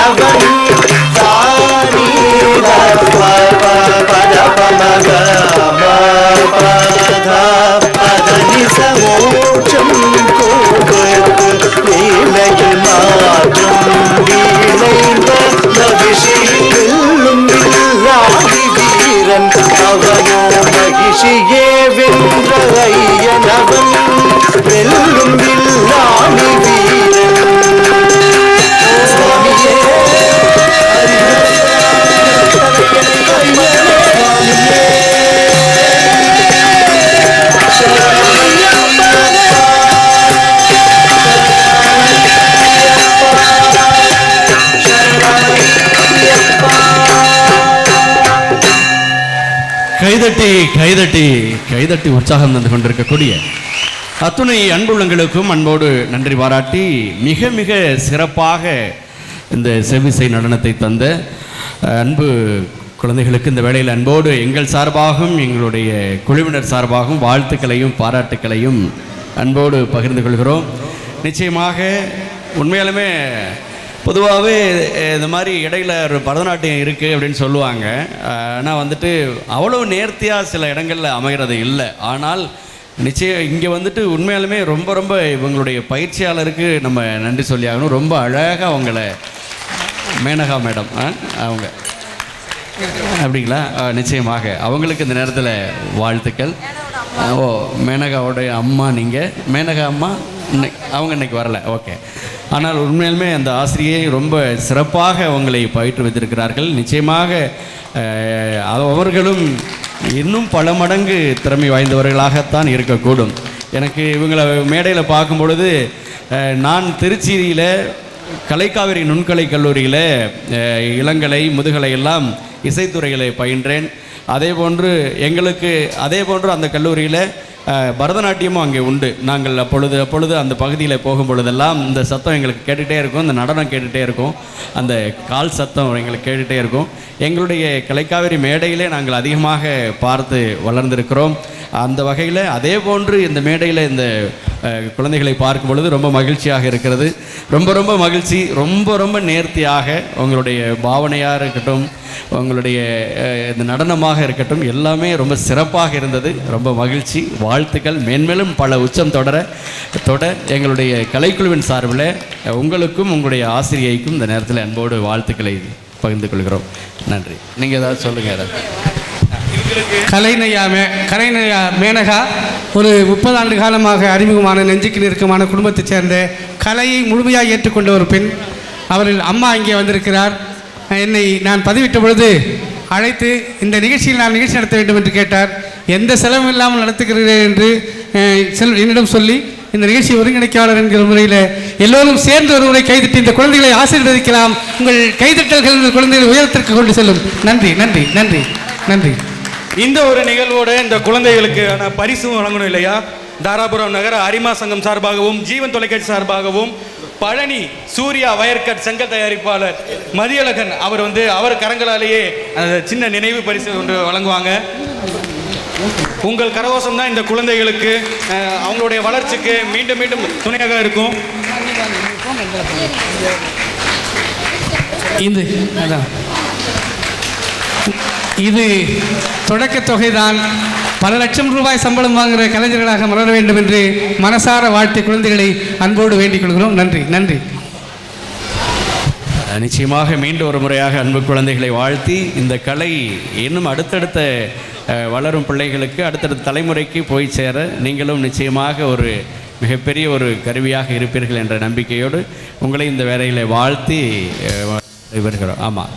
அய்யனவன் தானீர பதபமக பதனிச மோட்சம் கோபத்து லீலையில் மாற்றும் வீணைந்த மகிழ்ச்சியிலும் வில்லாதி வீரன் அவனோ மகிழ்ச்சியே வென்ற ஐயனவன் வெல்லும் வில்லாதி வீரன் சுவாமியே கைதட்டி கைதட்டி கைதட்டி உற்சாகம் தந்து கொண்டிருக்கக்கூடிய அத்துணை அன்புள்ளங்களுக்கும் அன்போடு நன்றி பாராட்டி மிக மிக சிறப்பாக இந்த செவ்விசை நடனத்தை தந்த அன்பு குழந்தைகளுக்கு இந்த வேளையில் அன்போடு எங்கள் சார்பாகவும் எங்களுடைய குழுவினர் சார்பாகவும் வாழ்த்துக்களையும் பாராட்டுக்களையும் அன்போடு பகிர்ந்து கொள்கிறோம். நிச்சயமாக உண்மையாலுமே பொதுவாகவே இந்த மாதிரி இடையில ஒரு பரதநாட்டியம் இருக்குது அப்படின்னு சொல்லுவாங்க. ஆனால் வந்துட்டு அவ்வளோ நேர்த்தியாக சில இடங்களில் அமைகிறது இல்லை. ஆனால் நிச்சயம் இங்கே வந்துட்டு உண்மையாலுமே ரொம்ப ரொம்ப இவங்களுடைய பயிற்சியாளருக்கு நம்ம நன்றி சொல்லி ஆகணும். ரொம்ப அழகாக அவங்கள மேனகா மேடம் அவங்க அப்படிங்களா? நிச்சயமாக அவங்களுக்கு இந்த நேரத்தில் வாழ்த்துக்கள். மேனகாவோடைய அம்மா நீங்கள், மேனகா அம்மா அவங்க இன்னைக்கு வரல, ஓகே. ஆனால் உண்மையிலுமே அந்த ஆசிரியை ரொம்ப சிறப்பாக அவங்களை பயிற்றுவித்திருக்கிறார்கள். நிச்சயமாக அவர்களும் இன்னும் பல மடங்கு திறமை வாய்ந்தவர்களாகத்தான் இருக்கக்கூடும். எனக்கு இவங்களை மேடையில் பார்க்கும் பொழுது நான் திருச்சியில் கலைக்காவிரி நுண்கலை கல்லூரியில் இளங்கலை முதுகலை எல்லாம் இசைத்துறைகளை பயின்றேன். அதே போன்று அந்த கல்லூரியில் பரதநாட்டியமும் அங்கே உண்டு. நாங்கள் அப்பொழுது அந்த பகுதியில் போகும் பொழுதெல்லாம் இந்த சத்தம் எங்களுக்கு கேட்டுகிட்டே இருக்கும், இந்த நடனம் கேட்டுகிட்டே இருக்கும், அந்த கால் சத்தம் எங்களுக்கு கேட்டுகிட்டே இருக்கும். எங்களுடைய கலைக்காவிரி மேடையிலே நாங்கள் அதிகமாக பார்த்து வளர்ந்திருக்கிறோம். அந்த வகையில் அதே போன்று இந்த மேடையில் இந்த குழந்தைகளை பார்க்கும் பொழுது ரொம்ப மகிழ்ச்சியாக இருக்கிறது. ரொம்ப ரொம்ப மகிழ்ச்சி. ரொம்ப நேர்த்தியாக உங்களுடைய பாவனையாக இருக்கட்டும், உங்களுடைய இந்த நடனமாக இருக்கட்டும், எல்லாமே ரொம்ப சிறப்பாக இருந்தது. ரொம்ப மகிழ்ச்சி. வாழ்த்துக்கள். மேன்மேலும் பல உச்சம் தொட எங்களுடைய கலைக்குழுவின் சார்பில் உங்களுக்கும் உங்களுடைய ஆசிரியைக்கும் இந்த நேரத்தில் அன்போடு வாழ்த்துக்களை பகிர்ந்து கொள்கிறோம். நன்றி. நீங்கள் ஏதாவது சொல்லுங்கள். ஏதாவது கலைநயா மேனகா ஒரு 30 ஆண்டு காலமாக அறிமுகமான நெஞ்சுக்கு நெருக்கமான குடும்பத்தைச் சேர்ந்த கலையை முழுமையாக ஏற்றுக்கொண்ட ஒரு பெண். அவரில் அம்மா இங்கே வந்திருக்கிறார். என்னை நான் பதிவிட்ட பொழுது அழைத்து இந்த நிகழ்ச்சியில் நான் நிகழ்ச்சி நடத்த வேண்டும் என்று கேட்டார். எந்த செலவும் இல்லாமல் நடத்துகிறேன் என்று என்னிடம் சொல்லி இந்த நிகழ்ச்சி ஒருங்கிணைக்காளர் என்கிற முறையில் எல்லோரும் சேர்ந்து ஒரு முறை கைதட்டி இந்த குழந்தைகளை ஆசீர்வதிக்கலாம். உங்கள் கைதட்டல்கள் இந்த குழந்தைகளை உயரத்திற்கு கொண்டு செல்லும். நன்றி நன்றி நன்றி நன்றி. இந்த ஒரு நிகழ்வோடு இந்த குழந்தைகளுக்கான பரிசும் வழங்கணும் இல்லையா? தாராபுரம் நகர அரிமா சங்கம் சார்பாகவும் ஜீவன் தொலைக்காட்சி சார்பாகவும் பழனி சூர்யா வயர்கட் செங்கல் தயாரிப்பாளர் மதியழகன் அவர் கரங்களாலேயே அந்த சின்ன நினைவு பரிசு ஒன்று வழங்குவாங்க. உங்கள் கரகோஷம் தான் இந்த குழந்தைகளுக்கு அவங்களுடைய வளர்ச்சிக்கு மீண்டும் மீண்டும் துணையாக இருக்கும். இது தொடக்க தொகைதான். பல லட்சம் ரூபாய் சம்பளம் வாங்குகிற கலைஞர்களாக மலர வேண்டும் என்று மனசார வாழ்த்து குழந்தைகளை அன்போடு வேண்டிக் கொள்கிறோம். நன்றி நன்றி. நிச்சயமாக மீண்டும் ஒரு முறையாக அன்பு குழந்தைகளை வாழ்த்தி இந்த கலை இன்னும் அடுத்தடுத்த வளரும் பிள்ளைகளுக்கு அடுத்தடுத்த தலைமுறைக்கு போய் சேர நீங்களும் நிச்சயமாக ஒரு மிகப்பெரிய ஒரு கருவியாக இருப்பீர்கள் என்ற நம்பிக்கையோடு உங்களை இந்த வேலையில் வாழ்த்தி வருகிறோம். ஆமாம்.